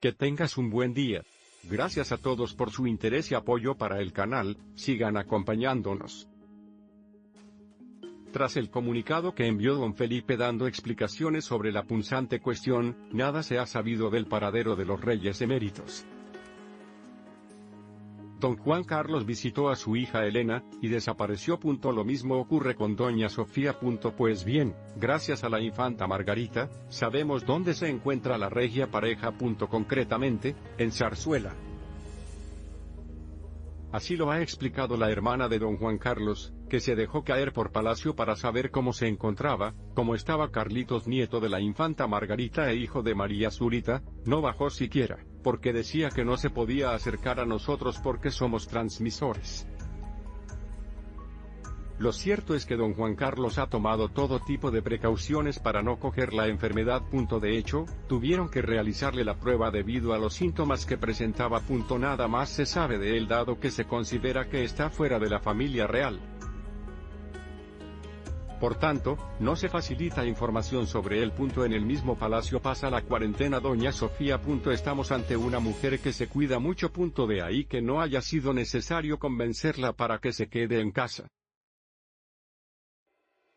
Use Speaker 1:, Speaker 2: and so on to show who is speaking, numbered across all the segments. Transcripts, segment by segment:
Speaker 1: Que tengas un buen día. Gracias a todos por su interés y apoyo para el canal, sigan acompañándonos. Tras el comunicado que envió don Felipe dando explicaciones sobre la punzante cuestión, nada se ha sabido del paradero de los reyes eméritos. Don Juan Carlos visitó a su hija Elena, y desapareció. Lo mismo ocurre con doña Sofía. Pues bien, gracias a la infanta Margarita, sabemos dónde se encuentra la regia pareja. Concretamente, en Zarzuela. Así lo ha explicado la hermana de don Juan Carlos, que se dejó caer por palacio para saber cómo se encontraba, cómo estaba Carlitos, nieto de la infanta Margarita e hijo de María Zurita. No bajó siquiera, porque decía que no se podía acercar a nosotros porque somos transmisores. Lo cierto es que don Juan Carlos ha tomado todo tipo de precauciones para no coger la enfermedad. De hecho, tuvieron que realizarle la prueba debido a los síntomas que presentaba. Nada más se sabe de él dado que se considera que está fuera de la familia real. Por tanto, no se facilita información sobre él. En el mismo palacio pasa la cuarentena doña Sofía. Estamos ante una mujer que se cuida mucho. De ahí que no haya sido necesario convencerla para que se quede en casa.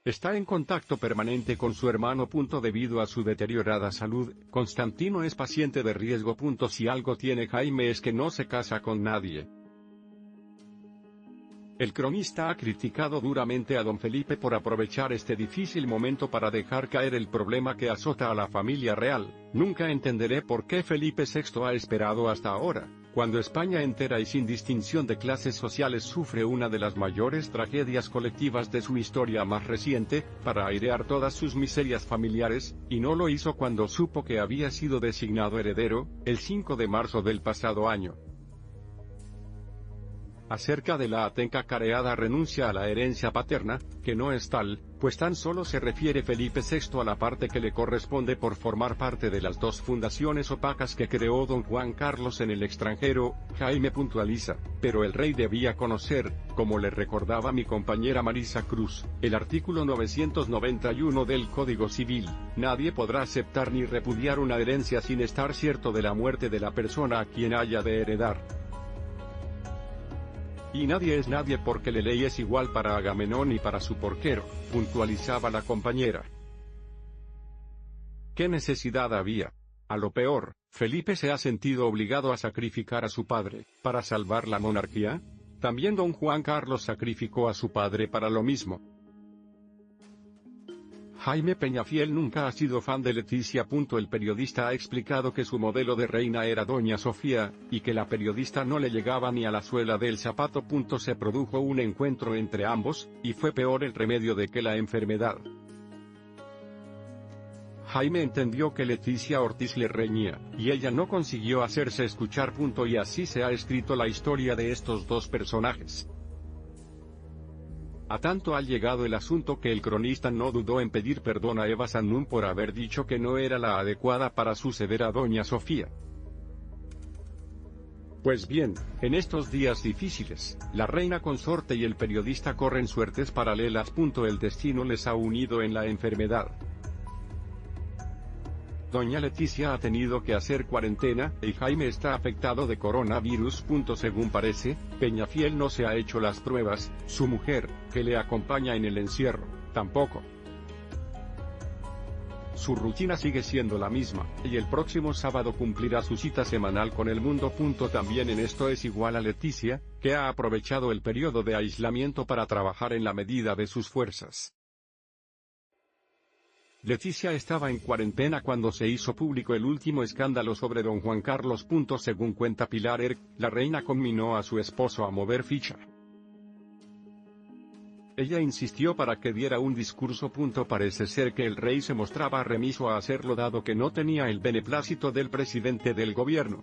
Speaker 1: Está en contacto permanente con su hermano. Debido a su deteriorada salud, Constantino es paciente de riesgo. Si algo tiene Jaime es que no se casa con nadie. El cronista ha criticado duramente a don Felipe por aprovechar este difícil momento para dejar caer el problema que azota a la familia real. Nunca entenderé por qué Felipe VI ha esperado hasta ahora, cuando España entera y sin distinción de clases sociales sufre una de las mayores tragedias colectivas de su historia más reciente, para airear todas sus miserias familiares, y no lo hizo cuando supo que había sido designado heredero, el 5 de marzo del pasado año. Acerca de la atenca careada renuncia a la herencia paterna, que no es tal, pues tan solo se refiere Felipe VI a la parte que le corresponde por formar parte de las dos fundaciones opacas que creó don Juan Carlos en el extranjero. Jaime puntualiza, pero el rey debía conocer, como le recordaba mi compañera Marisa Cruz, el artículo 991 del Código Civil: nadie podrá aceptar ni repudiar una herencia sin estar cierto de la muerte de la persona a quien haya de heredar. Y nadie es nadie porque la ley es igual para Agamenón y para su porquero, puntualizaba la compañera. ¿Qué necesidad había? A lo peor, Felipe se ha sentido obligado a sacrificar a su padre, para salvar la monarquía. También don Juan Carlos sacrificó a su padre para lo mismo. Jaime Peñafiel nunca ha sido fan de Leticia. El periodista ha explicado que su modelo de reina era doña Sofía, y que la periodista no le llegaba ni a la suela del zapato. Se produjo un encuentro entre ambos, y fue peor el remedio de que la enfermedad. Jaime entendió que Leticia Ortiz le reñía, y ella no consiguió hacerse escuchar. Y así se ha escrito la historia de estos dos personajes. A tanto ha llegado el asunto que el cronista no dudó en pedir perdón a Eva Sannún por haber dicho que no era la adecuada para suceder a doña Sofía. Pues bien, en estos días difíciles, la reina consorte y el periodista corren suertes paralelas. El destino les ha unido en la enfermedad. Doña Leticia ha tenido que hacer cuarentena, y Jaime está afectado de coronavirus. Según parece, Peñafiel no se ha hecho las pruebas, su mujer, que le acompaña en el encierro, tampoco. Su rutina sigue siendo la misma, y el próximo sábado cumplirá su cita semanal con El Mundo. También en esto es igual a Leticia, que ha aprovechado el periodo de aislamiento para trabajar en la medida de sus fuerzas. Leticia estaba en cuarentena cuando se hizo público el último escándalo sobre don Juan Carlos. Según cuenta Pilar Erc, la reina conminó a su esposo a mover ficha. Ella insistió para que diera un discurso. Parece ser que el rey se mostraba remiso a hacerlo dado que no tenía el beneplácito del presidente del gobierno.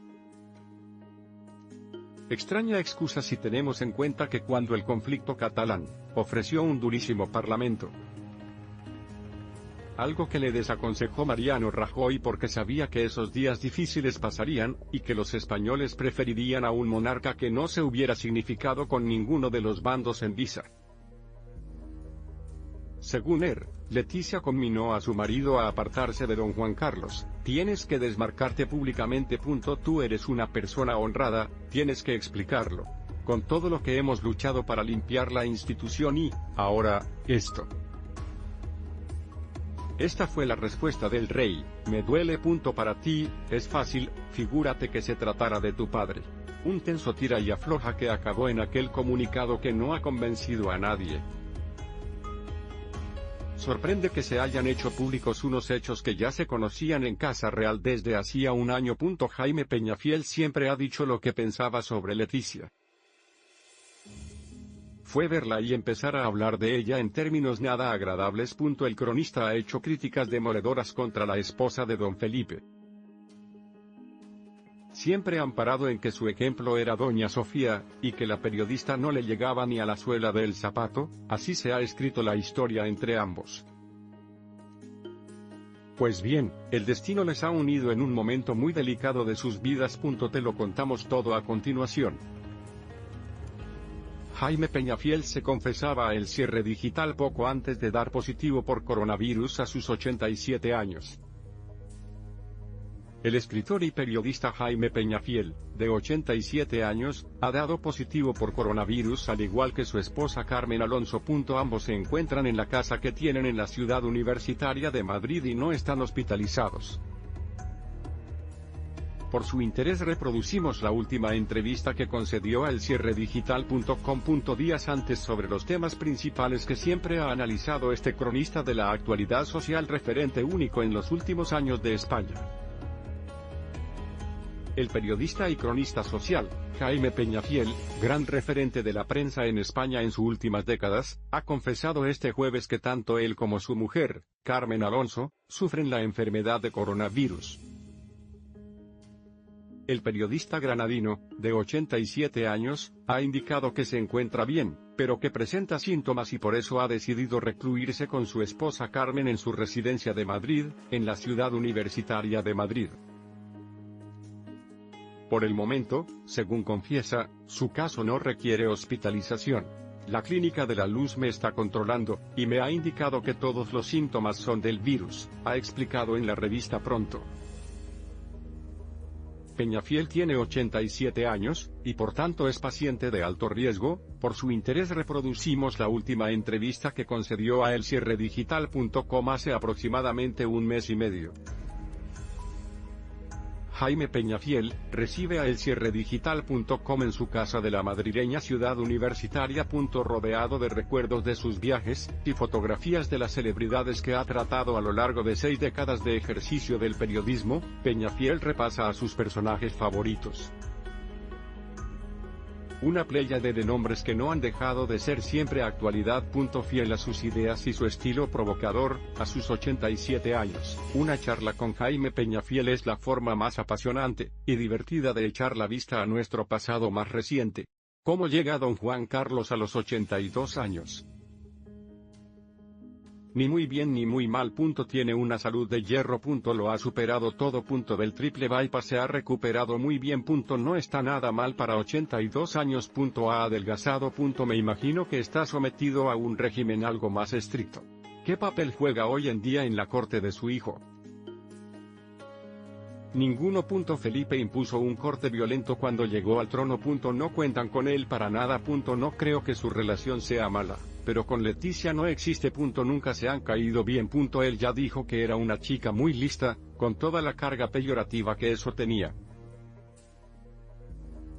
Speaker 1: Extraña excusa si tenemos en cuenta que cuando el conflicto catalán ofreció un durísimo parlamento, algo que le desaconsejó Mariano Rajoy porque sabía que esos días difíciles pasarían, y que los españoles preferirían a un monarca que no se hubiera significado con ninguno de los bandos en visa. Según Leticia conminó a su marido a apartarse de don Juan Carlos. Tienes que desmarcarte públicamente. Tú eres una persona honrada, tienes que explicarlo. Con todo lo que hemos luchado para limpiar la institución y, ahora, esto. Esta fue la respuesta del rey: me duele. Para ti, es fácil, figúrate que se tratara de tu padre. Un tenso tira y afloja que acabó en aquel comunicado que no ha convencido a nadie. Sorprende que se hayan hecho públicos unos hechos que ya se conocían en Casa Real desde hacía un año. Jaime Peñafiel siempre ha dicho lo que pensaba sobre Leticia. Fue verla y empezar a hablar de ella en términos nada agradables. El cronista ha hecho críticas demoledoras contra la esposa de don Felipe. Siempre amparado en que su ejemplo era doña Sofía, y que la periodista no le llegaba ni a la suela del zapato, así se ha escrito la historia entre ambos. Pues bien, el destino les ha unido en un momento muy delicado de sus vidas. Te lo contamos todo a continuación. Jaime Peñafiel se confesaba a El Cierre Digital poco antes de dar positivo por coronavirus a sus 87 años. El escritor y periodista Jaime Peñafiel, de 87 años, ha dado positivo por coronavirus al igual que su esposa Carmen Alonso. Ambos se encuentran en la casa que tienen en la ciudad universitaria de Madrid y no están hospitalizados. Por su interés reproducimos la última entrevista que concedió a elcierredigital.com. Días antes sobre los temas principales que siempre ha analizado este cronista de la actualidad social, referente único en los últimos años de España. El periodista y cronista social, Jaime Peñafiel, gran referente de la prensa en España en sus últimas décadas, ha confesado este jueves que tanto él como su mujer, Carmen Alonso, sufren la enfermedad de coronavirus. El periodista granadino, de 87 años, ha indicado que se encuentra bien, pero que presenta síntomas y por eso ha decidido recluirse con su esposa Carmen en su residencia de Madrid, en la ciudad universitaria de Madrid. Por el momento, según confiesa, su caso no requiere hospitalización. La Clínica de la Luz me está controlando, y me ha indicado que todos los síntomas son del virus, ha explicado en la revista Pronto. Peñafiel tiene 87 años, y por tanto es paciente de alto riesgo. Por su interés reproducimos la última entrevista que concedió a elcierredigital.com hace aproximadamente un mes y medio. Jaime Peñafiel recibe a elcierredigital.com en su casa de la madrileña ciudad universitaria. Rodeado de recuerdos de sus viajes, y fotografías de las celebridades que ha tratado a lo largo de 6 décadas de ejercicio del periodismo, Peñafiel repasa a sus personajes favoritos. Una pléyade de nombres que no han dejado de ser siempre actualidad. Fiel a sus ideas y su estilo provocador, a sus 87 años, una charla con Jaime Peñafiel es la forma más apasionante y divertida de echar la vista a nuestro pasado más reciente. ¿Cómo llega don Juan Carlos a los 82 años? Ni muy bien ni muy mal. Tiene una salud de hierro. Lo ha superado todo. Del triple bypass se ha recuperado muy bien. No está nada mal para 82 años. Ha adelgazado. Me imagino que está sometido a un régimen algo más estricto. ¿Qué papel juega hoy en día en la corte de su hijo? Ninguno. Felipe impuso un corte violento cuando llegó al trono. No cuentan con él para nada. No creo que su relación sea mala, pero con Leticia no existe. Nunca se han caído bien. Él ya dijo que era una chica muy lista, con toda la carga peyorativa que eso tenía.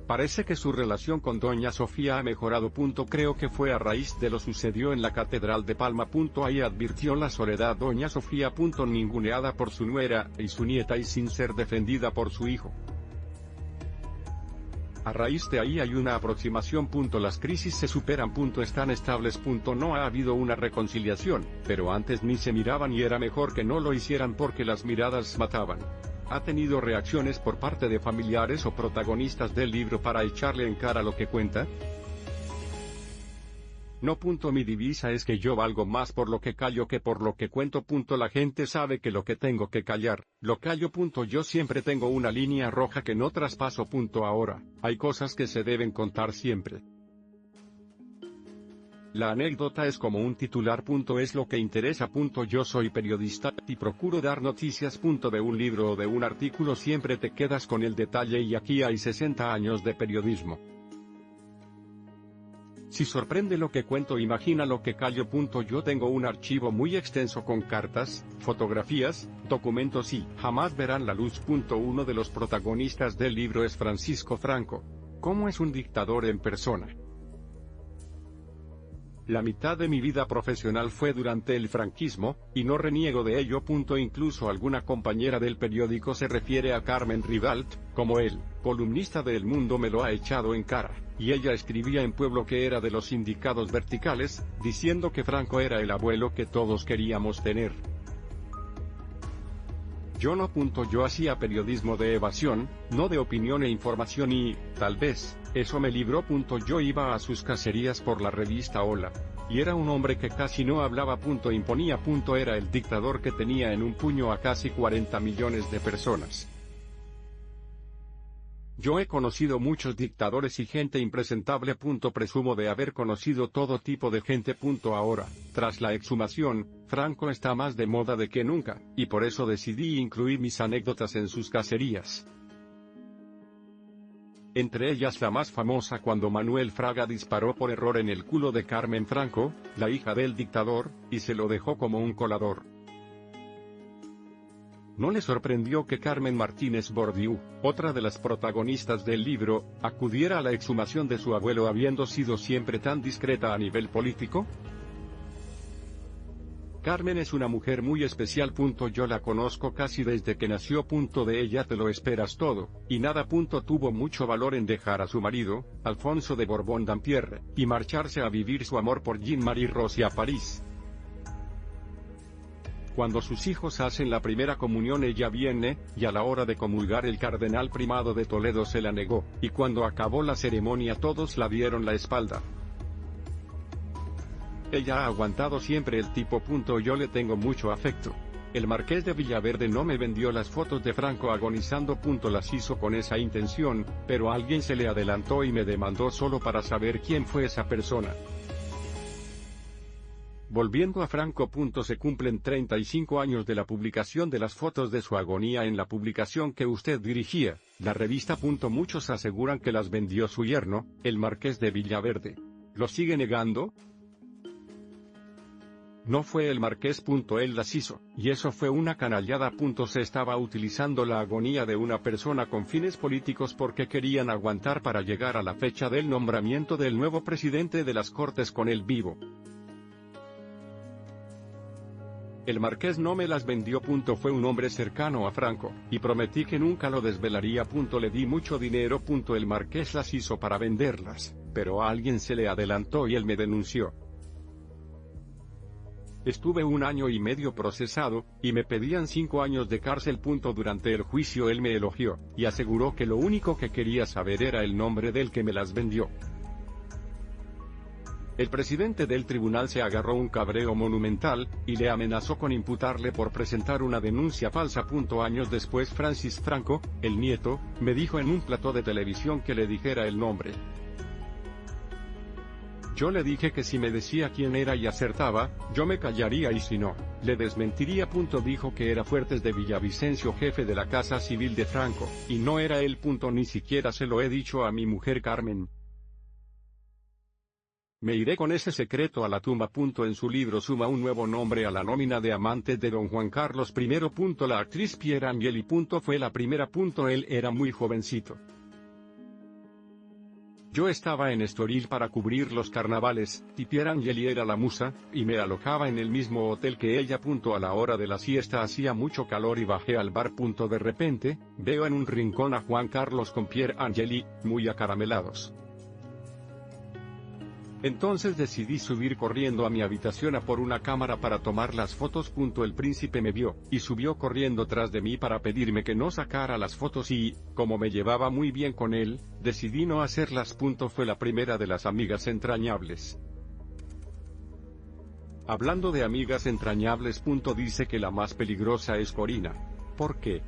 Speaker 1: Parece que su relación con doña Sofía ha mejorado. Creo que fue a raíz de lo sucedido en la Catedral de Palma. Ahí advirtió la soledad doña Sofía. Ninguneada por su nuera y su nieta y sin ser defendida por su hijo. A raíz de ahí hay una aproximación. Las crisis se superan. Están estables. No ha habido una reconciliación, pero antes ni se miraban y era mejor que no lo hicieran porque las miradas mataban. Ha tenido reacciones por parte de familiares o protagonistas del libro para echarle en cara lo que cuenta. No. Mi divisa es que yo valgo más por lo que callo que por lo que cuento. La gente sabe que lo que tengo que callar, lo callo. Yo siempre tengo una línea roja que no traspaso. Ahora, hay cosas que se deben contar siempre. La anécdota es como un titular. Es lo que interesa. Yo soy periodista, y procuro dar noticias. De un libro o de un artículo siempre te quedas con el detalle y aquí hay 60 años de periodismo. Si sorprende lo que cuento, imagina lo que callo. Yo tengo un archivo muy extenso con cartas, fotografías, documentos y jamás verán la luz. Uno de los protagonistas del libro es Francisco Franco. ¿Cómo es un dictador en persona? La mitad de mi vida profesional fue durante el franquismo, y no reniego de ello. Incluso alguna compañera del periódico se refiere a Carmen Rivalt, como el columnista de El Mundo me lo ha echado en cara, y ella escribía en Pueblo que era de los sindicados verticales, diciendo que Franco era el abuelo que todos queríamos tener. Yo no. Yo hacía periodismo de evasión, no de opinión e información y, tal vez, eso me libró. Yo iba a sus cacerías por la revista Hola. Y era un hombre que casi no hablaba. Imponía. Era el dictador que tenía en un puño a casi 40 millones de personas. Yo he conocido muchos dictadores y gente impresentable. Presumo de haber conocido todo tipo de gente. Ahora, tras la exhumación, Franco está más de moda de que nunca, y por eso decidí incluir mis anécdotas en sus cacerías. Entre ellas la más famosa, cuando Manuel Fraga disparó por error en el culo de Carmen Franco, la hija del dictador, y se lo dejó como un colador. No le sorprendió que Carmen Martínez Bordiú, otra de las protagonistas del libro, acudiera a la exhumación de su abuelo habiendo sido siempre tan discreta a nivel político. Carmen es una mujer muy especial. Yo la conozco casi desde que nació. De ella te lo esperas todo, y nada. Tuvo mucho valor en dejar a su marido, Alfonso de Borbón-Dampierre, y marcharse a vivir su amor por Jean-Marie Rossi a París. Cuando sus hijos hacen la primera comunión ella viene, y a la hora de comulgar el cardenal primado de Toledo se la negó, y cuando acabó la ceremonia todos la dieron la espalda. Ella ha aguantado siempre el tipo. Yo le tengo mucho afecto. El marqués de Villaverde no me vendió las fotos de Franco agonizando. Las hizo con esa intención, pero alguien se le adelantó y me demandó solo para saber quién fue esa persona. Volviendo a Franco. Se cumplen 35 años de la publicación de las fotos de su agonía en la publicación que usted dirigía, la revista. Muchos aseguran que las vendió su yerno, el marqués de Villaverde. ¿Lo sigue negando? No fue el marqués. Él las hizo, y eso fue una canallada. Se estaba utilizando la agonía de una persona con fines políticos porque querían aguantar para llegar a la fecha del nombramiento del nuevo presidente de las Cortes con él vivo. El marqués no me las vendió. Fue un hombre cercano a Franco, y prometí que nunca lo desvelaría. Le di mucho dinero. El marqués las hizo para venderlas, pero a alguien se le adelantó y él me denunció. Estuve 1 año y medio procesado, y me pedían 5 años de cárcel. Durante el juicio él me elogió, y aseguró que lo único que quería saber era el nombre del que me las vendió. El presidente del tribunal se agarró un cabreo monumental, y le amenazó con imputarle por presentar una denuncia falsa. Años después Francis Franco, el nieto, me dijo en un plató de televisión que le dijera el nombre. Yo le dije que si me decía quién era y acertaba, yo me callaría y si no, le desmentiría. Dijo que era Fuertes de Villavicencio, jefe de la Casa Civil de Franco, y no era él. Ni siquiera se lo he dicho a mi mujer Carmen. Me iré con ese secreto a la tumba. En su libro suma un nuevo nombre a la nómina de amantes de don Juan Carlos I. La actriz Piera Angeli. Fue la primera. Él era muy jovencito. Yo estaba en Estoril para cubrir los carnavales, y Piera Angeli era la musa, y me alojaba en el mismo hotel que ella. A la hora de la siesta hacía mucho calor y bajé al bar. De repente, veo en un rincón a Juan Carlos con Piera Angeli, muy acaramelados. Entonces decidí subir corriendo a mi habitación a por una cámara para tomar las fotos. El príncipe me vio, y subió corriendo tras de mí para pedirme que no sacara las fotos y, como me llevaba muy bien con él, decidí no hacerlas. Fue la primera de las amigas entrañables. Hablando de amigas entrañables. Dice que la más peligrosa es Corina. ¿Por qué?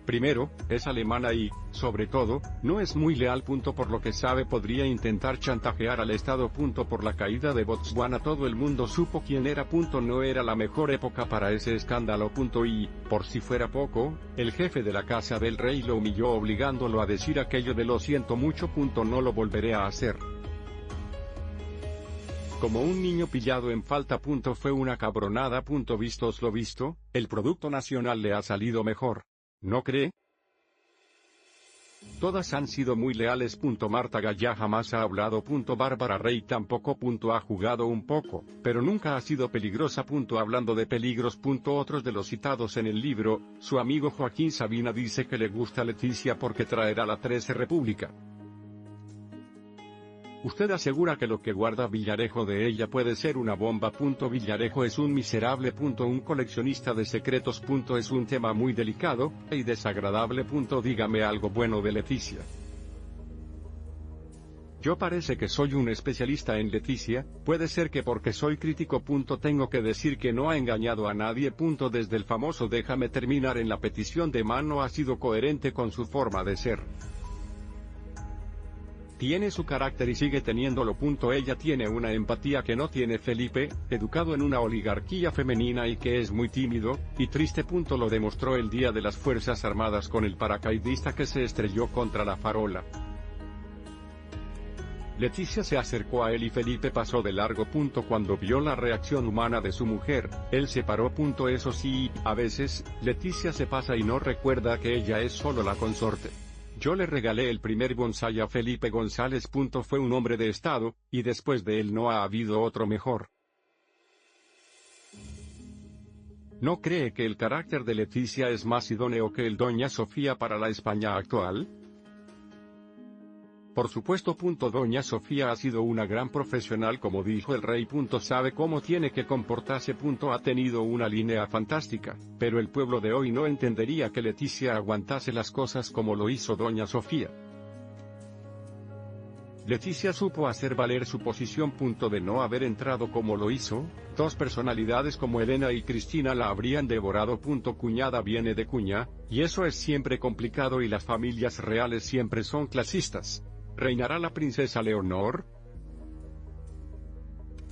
Speaker 1: Primero, es alemana y, sobre todo, no es muy leal. Por lo que sabe podría intentar chantajear al Estado. Por la caída de Botswana todo el mundo supo quién era. No era la mejor época para ese escándalo. Y, por si fuera poco, el jefe de la casa del rey lo humilló obligándolo a decir aquello de lo siento mucho. No lo volveré a hacer. Como un niño pillado en falta. Fue una cabronada. Vistos lo visto, el producto nacional le ha salido mejor. ¿No cree? Todas han sido muy leales. Marta Gaya jamás ha hablado. Bárbara Rey tampoco. Ha jugado un poco, pero nunca ha sido peligrosa. Hablando de peligros. Otros de los citados en el libro, su amigo Joaquín Sabina dice que le gusta Leticia porque traerá la 13 República. Usted asegura que lo que guarda Villarejo de ella puede ser una bomba. Villarejo es un miserable. Un coleccionista de secretos. Es un tema muy delicado y desagradable. Dígame algo bueno de Leticia. Yo parece que soy un especialista en Leticia, puede ser que porque soy crítico. Tengo que decir que no ha engañado a nadie. Desde el famoso déjame terminar en la petición de mano ha sido coherente con su forma de ser. Tiene su carácter y sigue teniéndolo. Ella tiene una empatía que no tiene Felipe, educado en una oligarquía femenina y que es muy tímido, y triste. Lo demostró el día de las Fuerzas Armadas con el paracaidista que se estrelló contra la farola. Leticia se acercó a él y Felipe pasó de largo. Cuando vio la reacción humana de su mujer, él se paró. Eso sí, a veces, Leticia se pasa y no recuerda que ella es solo la consorte. Yo le regalé el primer bonsái a Felipe González. Fue un hombre de Estado, y después de él no ha habido otro mejor. ¿No cree que el carácter de Leticia es más idóneo que el Doña Sofía para la España actual? Por supuesto. Doña Sofía ha sido una gran profesional, como dijo el rey. Sabe cómo tiene que comportarse. Ha tenido una línea fantástica, pero el pueblo de hoy no entendería que Leticia aguantase las cosas como lo hizo Doña Sofía. Leticia supo hacer valer su posición. De no haber entrado como lo hizo, dos personalidades como Elena y Cristina la habrían devorado. Cuñada viene de cuña, y eso es siempre complicado y las familias reales siempre son clasistas. ¿Reinará la princesa Leonor?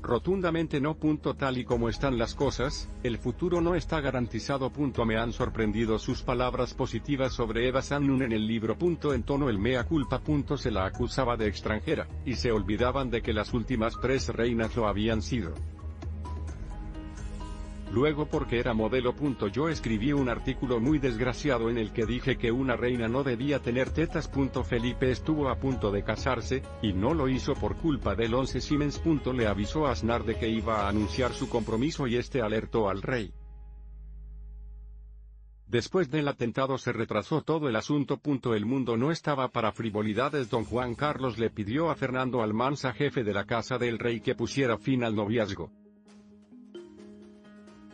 Speaker 1: Rotundamente no. Tal y como están las cosas, el futuro no está garantizado. Me han sorprendido sus palabras positivas sobre Eva Sannun en el libro. En tono el mea culpa. Se la acusaba de extranjera, y se olvidaban de que las últimas 3 reinas lo habían sido. Luego porque era modelo. Yo escribí un artículo muy desgraciado en el que dije que una reina no debía tener tetas. Felipe estuvo a punto de casarse, y no lo hizo por culpa del 11 Siemens. Le avisó a Aznar de que iba a anunciar su compromiso y este alertó al rey. Después del atentado se retrasó todo el asunto. El mundo no estaba para frivolidades. Don Juan Carlos le pidió a Fernando Almanza, jefe de la casa del rey, que pusiera fin al noviazgo.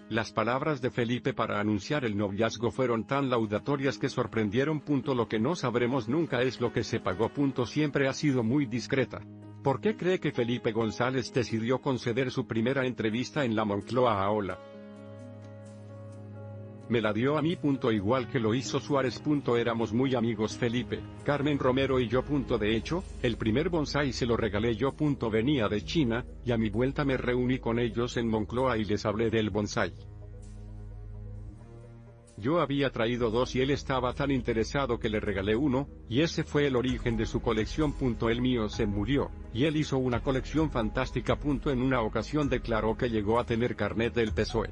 Speaker 1: Las palabras de Felipe para anunciar el noviazgo fueron tan laudatorias que sorprendieron. Lo que no sabremos nunca es lo que se pagó. Siempre ha sido muy discreta. ¿Por qué cree que Felipe González decidió conceder su primera entrevista en la Moncloa a Ola? Me la dio a mí. Igual que lo hizo Suárez. Éramos muy amigos Felipe, Carmen Romero y yo. De hecho, el primer bonsái se lo regalé yo. Venía de China, y a mi vuelta me reuní con ellos en Moncloa y les hablé del bonsái. Yo había traído 2 y él estaba tan interesado que le regalé uno, y ese fue el origen de su colección. El mío se murió, y él hizo una colección fantástica. En una ocasión declaró que llegó a tener carnet del PSOE.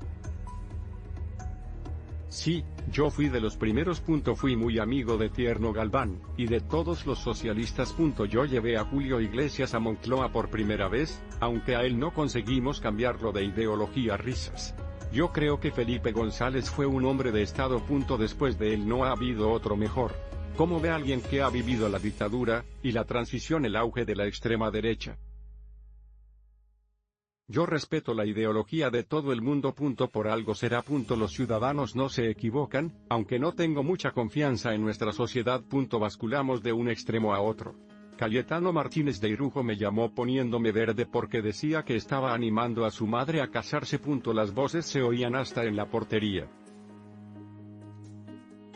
Speaker 1: Sí, yo fui de los primeros. Fui muy amigo de Tierno Galván, y de todos los socialistas. Yo llevé a Julio Iglesias a Moncloa por primera vez, aunque a él no conseguimos cambiarlo de ideología. Risas. Yo creo que Felipe González fue un hombre de Estado. Después de él no ha habido otro mejor. ¿Cómo ve alguien que ha vivido la dictadura, y la transición, el auge de la extrema derecha? Yo respeto la ideología de todo el mundo. Por algo será. Los ciudadanos no se equivocan, aunque no tengo mucha confianza en nuestra sociedad. Basculamos de un extremo a otro. Cayetano Martínez de Irujo me llamó poniéndome verde porque decía que estaba animando a su madre a casarse. Las voces se oían hasta en la portería.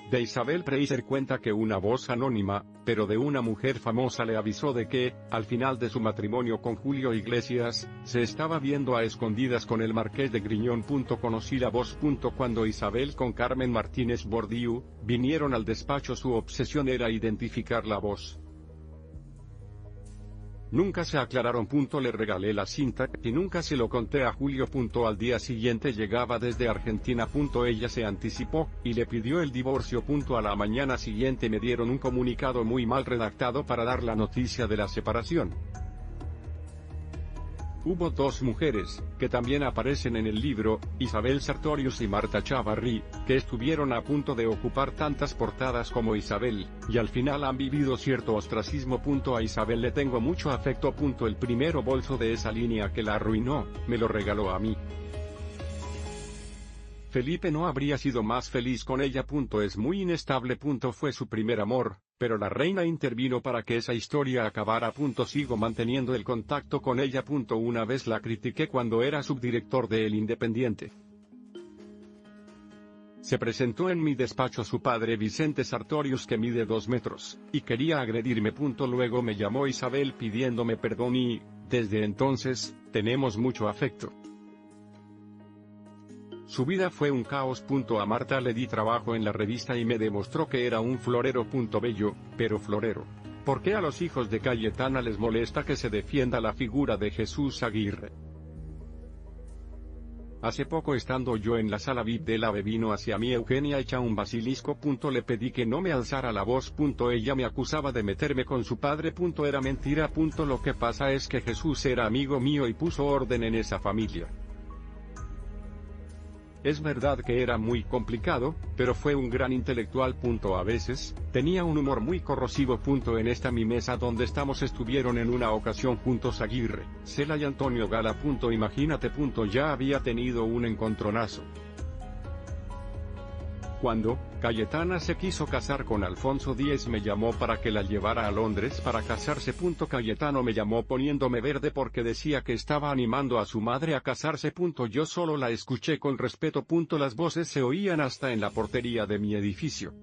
Speaker 1: De Isabel Preiser cuenta que una voz anónima, pero de una mujer famosa le avisó de que, al final de su matrimonio con Julio Iglesias, se estaba viendo a escondidas con el marqués de Griñón. Conocí la voz. Cuando Isabel con Carmen Martínez Bordiú vinieron al despacho, su obsesión era identificar la voz. Nunca se aclararon. Le regalé la cinta, y nunca se lo conté a Julio. Al día siguiente llegaba desde Argentina. Ella se anticipó, y le pidió el divorcio. A la mañana siguiente me dieron un comunicado muy mal redactado para dar la noticia de la separación. Hubo dos mujeres, que también aparecen en el libro, Isabel Sartorius y Marta Chavarri, que estuvieron a punto de ocupar tantas portadas como Isabel, y al final han vivido cierto ostracismo. A Isabel le tengo mucho afecto. El primero bolso de esa línea que la arruinó, me lo regaló a mí. Felipe no habría sido más feliz con ella. Es muy inestable. Fue su primer amor, pero la reina intervino para que esa historia acabara. Sigo manteniendo el contacto con ella. Una vez la critiqué cuando era subdirector de El Independiente. Se presentó en mi despacho su padre Vicente Sartorius, que mide 2 metros, y quería agredirme. Luego me llamó Isabel pidiéndome perdón y, desde entonces, tenemos mucho afecto. Su vida fue un caos. A Marta le di trabajo en la revista y me demostró que era un florero. Bello, pero florero. ¿Por qué a los hijos de Cayetana les molesta que se defienda la figura de Jesús Aguirre? Hace poco, estando yo en la sala VIP del AVE, vino hacia mí Eugenia hecha un basilisco. Le pedí que no me alzara la voz. Ella me acusaba de meterme con su padre. Era mentira. Lo que pasa es que Jesús era amigo mío y puso orden en esa familia. Es verdad que era muy complicado, pero fue un gran intelectual. A veces, tenía un humor muy corrosivo. En esta mi mesa donde estamos estuvieron en una ocasión juntos Aguirre, Cela y Antonio Gala. Imagínate. Ya había tenido un encontronazo. Cuando Cayetana se quiso casar con Alfonso X, me llamó para que la llevara a Londres para casarse. Cayetano me llamó poniéndome verde porque decía que estaba animando a su madre a casarse. Yo solo la escuché con respeto. Las voces se oían hasta en la portería de mi edificio.